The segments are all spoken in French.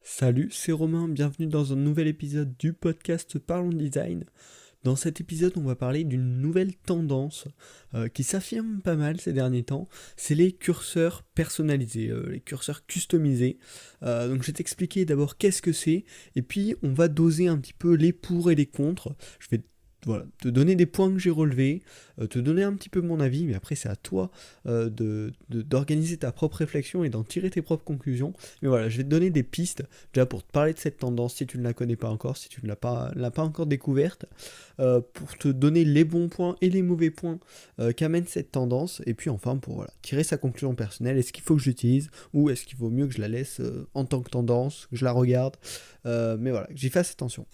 Salut, c'est Romain, bienvenue dans un nouvel épisode du podcast Parlons Design. Dans cet épisode, on va parler d'une nouvelle tendance qui s'affirme pas mal ces derniers temps, c'est les curseurs personnalisés, les curseurs customisés. Donc je vais t'expliquer d'abord qu'est-ce que c'est, et puis on va doser un petit peu les pour et les contre. Je vais te donner des points que j'ai relevés, te donner un petit peu mon avis, mais après c'est à toi d'organiser ta propre réflexion et d'en tirer tes propres conclusions. Mais voilà, je vais te donner des pistes, déjà pour te parler de cette tendance, si tu ne la connais pas encore, si tu ne l'as pas encore découverte, pour te donner les bons points et les mauvais points qu'amène cette tendance, et puis enfin pour tirer sa conclusion personnelle, est-ce qu'il faut que je l'utilise, ou est-ce qu'il vaut mieux que je la laisse en tant que tendance, que je la regarde, mais voilà, que j'y fasse attention.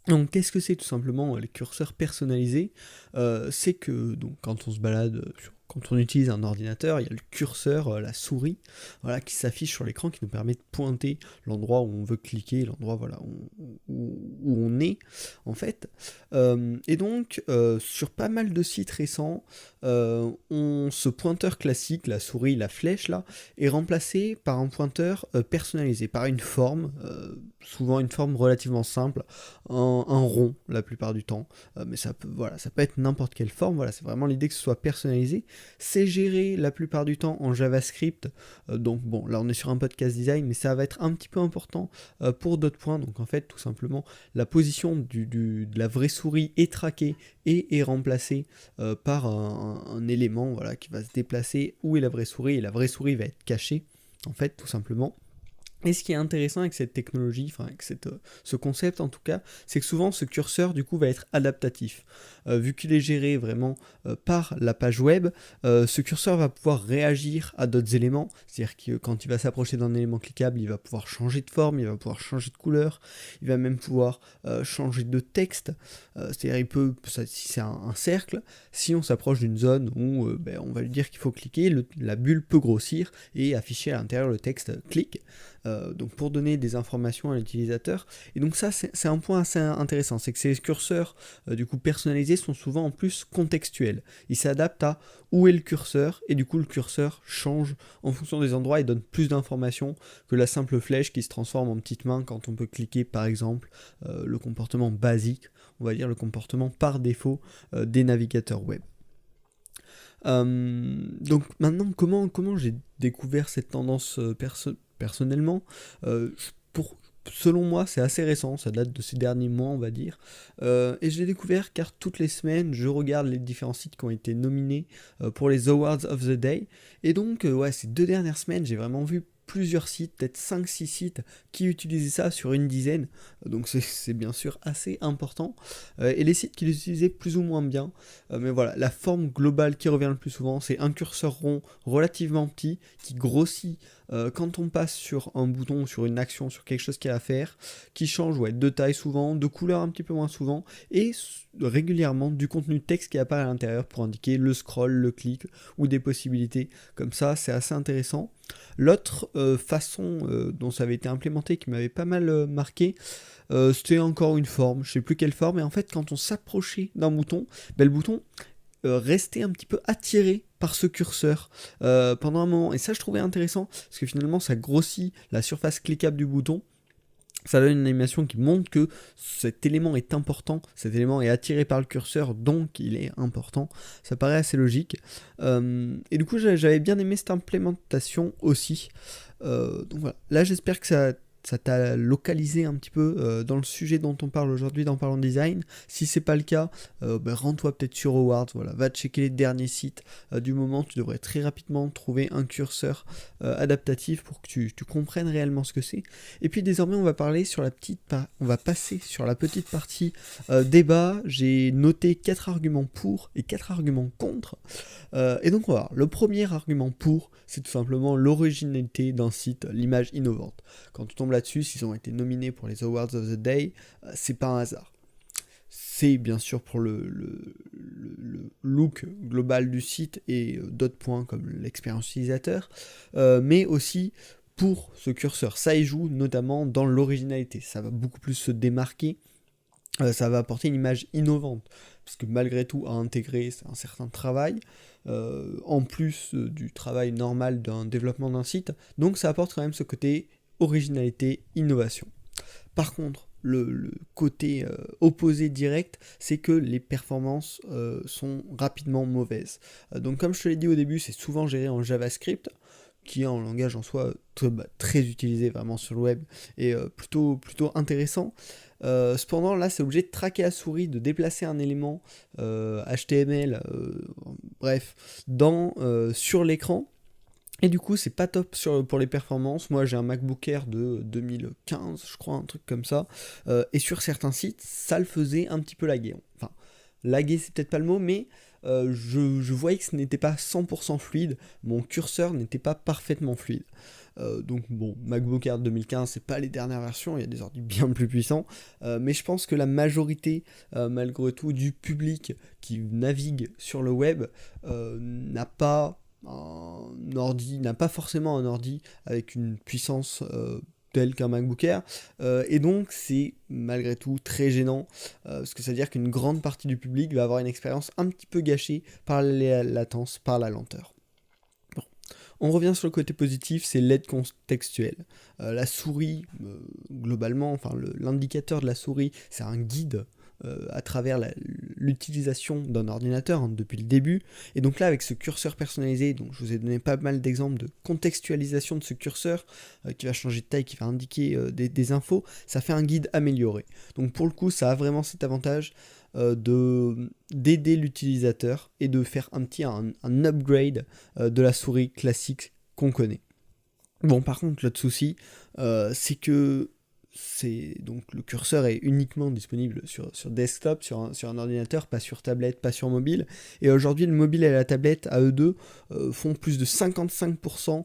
Donc qu'est-ce que c'est tout simplement les curseurs personnalisés? C'est que donc, quand on se balade, quand on utilise un ordinateur, il y a le curseur, la souris, voilà, qui s'affiche sur l'écran, qui nous permet de pointer l'endroit où on veut cliquer, l'endroit où on est en fait. Et donc sur pas mal de sites récents, ce pointeur classique, la souris, la flèche là, est remplacé par un pointeur personnalisé, par une forme, souvent une forme relativement simple, un rond la plupart du temps, mais ça peut être n'importe quelle forme, c'est vraiment l'idée que ce soit personnalisé. C'est géré la plupart du temps en JavaScript, donc bon, là on est sur un podcast design, mais ça va être un petit peu important pour d'autres points. Donc en fait, tout simplement, la position de la vraie souris est traquée et est remplacée par un élément qui va se déplacer où est la vraie souris, et la vraie souris va être cachée, en fait, tout simplement. Et ce qui est intéressant avec cette technologie, enfin avec ce concept en tout cas, c'est que souvent ce curseur du coup va être adaptatif. Vu qu'il est géré vraiment par la page web, ce curseur va pouvoir réagir à d'autres éléments, c'est-à-dire que quand il va s'approcher d'un élément cliquable, il va pouvoir changer de forme, il va pouvoir changer de couleur, il va même pouvoir changer de texte, c'est-à-dire il peut, si c'est un cercle, si on s'approche d'une zone où on va lui dire qu'il faut cliquer, la bulle peut grossir et afficher à l'intérieur le texte clic. Donc pour donner des informations à l'utilisateur. Et donc ça c'est un point assez intéressant, c'est que ces curseurs du coup personnalisés sont souvent en plus contextuels. Ils s'adaptent à où est le curseur, et du coup le curseur change en fonction des endroits et donne plus d'informations que la simple flèche qui se transforme en petite main quand on peut cliquer par exemple, le comportement basique, on va dire le comportement par défaut des navigateurs web. Donc maintenant, comment j'ai découvert cette tendance personnellement? Selon moi, c'est assez récent, ça date de ces derniers mois, on va dire. Et je l'ai découvert car toutes les semaines, je regarde les différents sites qui ont été nominés pour les Awards of the Day. Et donc, ces 2 dernières semaines, j'ai vraiment vu plusieurs sites, peut-être 5-6 sites qui utilisaient ça sur une dizaine, donc c'est bien sûr assez important, et les sites qui l'utilisaient plus ou moins bien, mais voilà, la forme globale qui revient le plus souvent, c'est un curseur rond relativement petit, qui grossit quand on passe sur un bouton, sur une action, sur quelque chose qu'il y a à faire, qui change de taille souvent, de couleur un petit peu moins souvent, et régulièrement du contenu texte qui apparaît à l'intérieur pour indiquer le scroll, le clic, ou des possibilités comme ça, c'est assez intéressant. L'autre façon dont ça avait été implémenté qui m'avait pas mal marqué, c'était encore une forme, je sais plus quelle forme, et en fait quand on s'approchait d'un bouton, le bouton restait un petit peu attiré par ce curseur pendant un moment, et ça je trouvais intéressant, parce que finalement ça grossit la surface cliquable du bouton, ça donne une animation qui montre que cet élément est important, cet élément est attiré par le curseur, donc il est important. Ça paraît assez logique. Et du coup, j'avais bien aimé cette implémentation aussi. Donc voilà. Là, j'espère que ça t'a localisé un petit peu dans le sujet dont on parle aujourd'hui dans Parlons Design. Si c'est pas le cas, rends-toi peut-être sur Awards, va checker les derniers sites du moment. Tu devrais très rapidement trouver un curseur adaptatif pour que tu comprennes réellement ce que c'est. Et puis désormais, on va passer sur la petite partie débat. J'ai noté 4 arguments pour et 4 arguments contre. Et donc on va voir. Le premier argument pour, c'est tout simplement l'originalité d'un site, l'image innovante. Quand tu tombes là-dessus, s'ils ont été nominés pour les Awards of the Day, c'est pas un hasard. C'est bien sûr pour le look global du site et d'autres points comme l'expérience utilisateur, mais aussi pour ce curseur. Ça y joue notamment dans l'originalité. Ça va beaucoup plus se démarquer, ça va apporter une image innovante, parce que malgré tout, à intégrer, c'est un certain travail, en plus du travail normal d'un développement d'un site, donc ça apporte quand même ce côté originalité, innovation. Par contre, le côté opposé direct, c'est que les performances sont rapidement mauvaises. Donc comme je te l'ai dit au début, c'est souvent géré en JavaScript, qui est un langage en soi très utilisé vraiment sur le web et plutôt intéressant. Cependant, là, c'est obligé de traquer à souris, de déplacer un élément HTML, sur l'écran. Et du coup, c'est pas top pour les performances. Moi, j'ai un MacBook Air de 2015, je crois, un truc comme ça. Et sur certains sites, ça le faisait un petit peu laguer. Enfin, laguer, c'est peut-être pas le mot, mais je voyais que ce n'était pas 100% fluide. Mon curseur n'était pas parfaitement fluide. Donc bon, MacBook Air 2015, c'est pas les dernières versions, il y a des ordi bien plus puissants, mais je pense que la majorité, malgré tout, du public qui navigue sur le web n'a pas forcément un ordi avec une puissance tel qu'un MacBook Air, et donc c'est malgré tout très gênant, parce que ça veut dire qu'une grande partie du public va avoir une expérience un petit peu gâchée par la latence, par la lenteur. On revient sur le côté positif, c'est l'aide contextuelle. La souris, globalement, l'indicateur de la souris, c'est un guide à travers l'utilisation d'un ordinateur depuis le début. Et donc là, avec ce curseur personnalisé, donc je vous ai donné pas mal d'exemples de contextualisation de ce curseur qui va changer de taille, qui va indiquer des infos, ça fait un guide amélioré. Donc pour le coup, ça a vraiment cet avantage d'aider l'utilisateur et de faire un upgrade de la souris classique qu'on connaît. Bon, par contre, l'autre souci, c'est que donc le curseur est uniquement disponible sur desktop, sur un ordinateur, pas sur tablette, pas sur mobile. Et aujourd'hui, le mobile et la tablette, à eux deux, font plus de 55%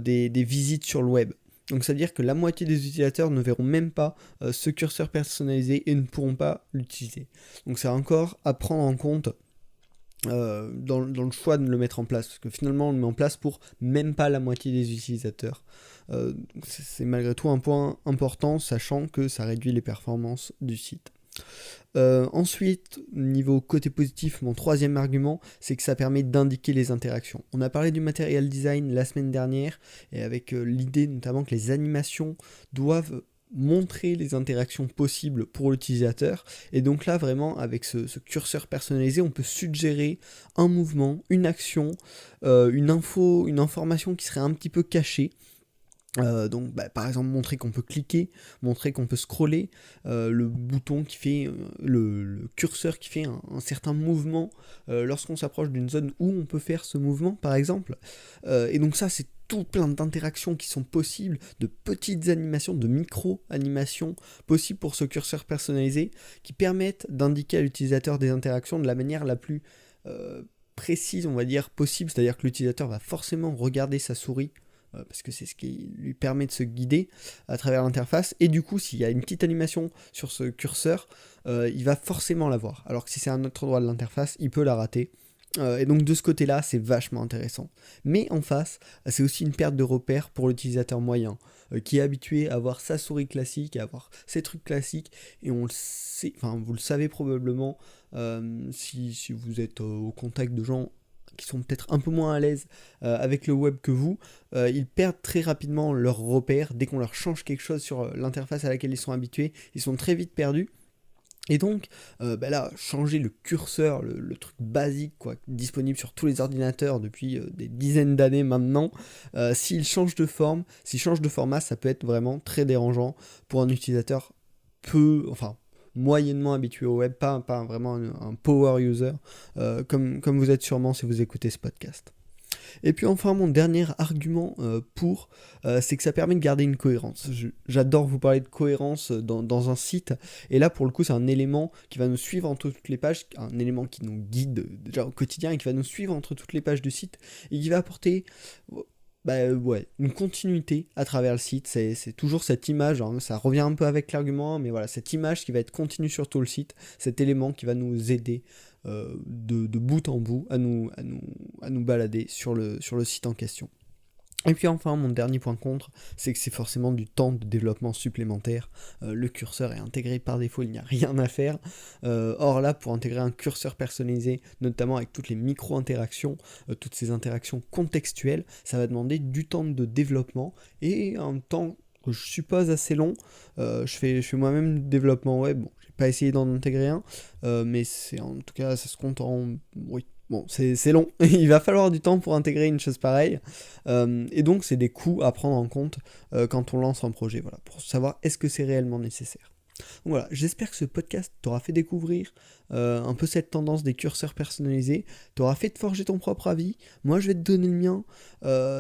des visites sur le web. Donc ça veut dire que la moitié des utilisateurs ne verront même pas ce curseur personnalisé et ne pourront pas l'utiliser. Donc c'est encore à prendre en compte dans le choix de le mettre en place, parce que finalement on le met en place pour même pas la moitié des utilisateurs. C'est malgré tout un point important, sachant que ça réduit les performances du site. Ensuite, niveau côté positif, mon troisième argument, c'est que ça permet d'indiquer les interactions. On a parlé du material design la semaine dernière, et avec l'idée notamment que les animations doivent montrer les interactions possibles pour l'utilisateur, et donc là vraiment avec ce curseur personnalisé, on peut suggérer un mouvement, une action, une information qui serait un petit peu cachée. Donc par exemple montrer qu'on peut cliquer, montrer qu'on peut scroller, le bouton qui fait, le curseur qui fait un certain mouvement lorsqu'on s'approche d'une zone où on peut faire ce mouvement par exemple, et donc ça c'est tout plein d'interactions qui sont possibles, de petites animations, de micro-animations possibles pour ce curseur personnalisé, qui permettent d'indiquer à l'utilisateur des interactions de la manière la plus précise on va dire possible, c'est-à-dire que l'utilisateur va forcément regarder sa souris, parce que c'est ce qui lui permet de se guider à travers l'interface, et du coup s'il y a une petite animation sur ce curseur, il va forcément la voir, alors que si c'est à un autre endroit de l'interface, il peut la rater. Et donc de ce côté-là, c'est vachement intéressant. Mais en face, c'est aussi une perte de repère pour l'utilisateur moyen, qui est habitué à avoir sa souris classique, à avoir ses trucs classiques, et on le sait, vous le savez probablement, si vous êtes au contact de gens qui sont peut-être un peu moins à l'aise avec le web que vous, ils perdent très rapidement leurs repères. Dès qu'on leur change quelque chose sur l'interface à laquelle ils sont habitués, ils sont très vite perdus. Et donc, là, changer le curseur, le truc basique, disponible sur tous les ordinateurs depuis des dizaines d'années maintenant, s'il change de forme, s'il change de format, ça peut être vraiment très dérangeant pour un utilisateur moyennement habitué au web, pas vraiment un power user, comme vous êtes sûrement si vous écoutez ce podcast. Et puis enfin, mon dernier argument c'est que ça permet de garder une cohérence. J'adore vous parler de cohérence dans un site, et là pour le coup c'est un élément qui va nous suivre entre toutes les pages, un élément qui nous guide déjà au quotidien et qui va nous suivre entre toutes les pages du site, et qui va apporter une continuité à travers le site. C'est toujours cette image, hein, ça revient un peu avec l'argument, mais voilà, cette image qui va être continue sur tout le site, cet élément qui va nous aider de bout en bout à nous balader sur le site en question. Et puis enfin, mon dernier point contre, c'est que c'est forcément du temps de développement supplémentaire. Le curseur est intégré par défaut, il n'y a rien à faire. Or là, pour intégrer un curseur personnalisé, notamment avec toutes les micro-interactions, toutes ces interactions contextuelles, ça va demander du temps de développement et un temps je suppose assez long. Je fais moi-même du développement web, bon, j'ai pas essayé d'en intégrer un, mais c'est en tout cas, ça se compte en... Oui, bon, c'est long, il va falloir du temps pour intégrer une chose pareille, et donc c'est des coûts à prendre en compte quand on lance un projet, voilà, pour savoir est-ce que c'est réellement nécessaire. Donc voilà, j'espère que ce podcast t'aura fait découvrir un peu cette tendance des curseurs personnalisés, t'aura fait te forger ton propre avis. Moi je vais te donner le mien,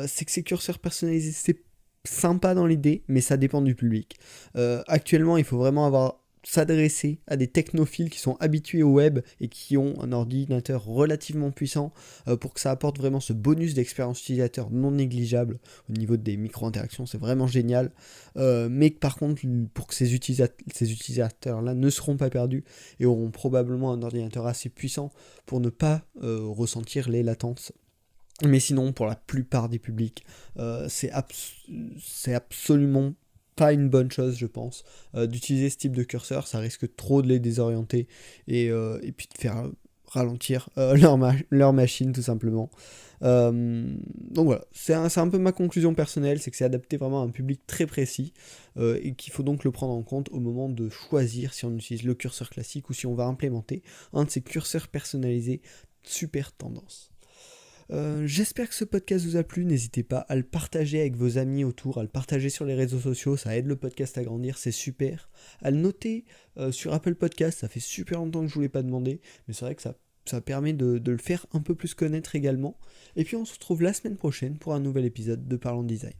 c'est que ces curseurs personnalisés c'est sympa dans l'idée, mais ça dépend du public. Actuellement il faut vraiment s'adresser à des technophiles qui sont habitués au web et qui ont un ordinateur relativement puissant pour que ça apporte vraiment ce bonus d'expérience utilisateur non négligeable au niveau des micro-interactions, c'est vraiment génial. Mais par contre, pour que ces utilisateurs-là ne seront pas perdus et auront probablement un ordinateur assez puissant pour ne pas ressentir les latences. Mais sinon, pour la plupart des publics, c'est absolument pas une bonne chose, je pense, d'utiliser ce type de curseur. Ça risque trop de les désorienter et puis de faire ralentir leur machine, tout simplement. Donc voilà, c'est un peu ma conclusion personnelle, c'est que c'est adapté vraiment à un public très précis et qu'il faut donc le prendre en compte au moment de choisir si on utilise le curseur classique ou si on va implémenter un de ces curseurs personnalisés super tendance. J'espère que ce podcast vous a plu, n'hésitez pas à le partager avec vos amis autour, à le partager sur les réseaux sociaux, ça aide le podcast à grandir, c'est super. À le noter sur Apple Podcast, ça fait super longtemps que je ne vous l'ai pas demandé, mais c'est vrai que ça permet de le faire un peu plus connaître également. Et puis on se retrouve la semaine prochaine pour un nouvel épisode de Parlons Design.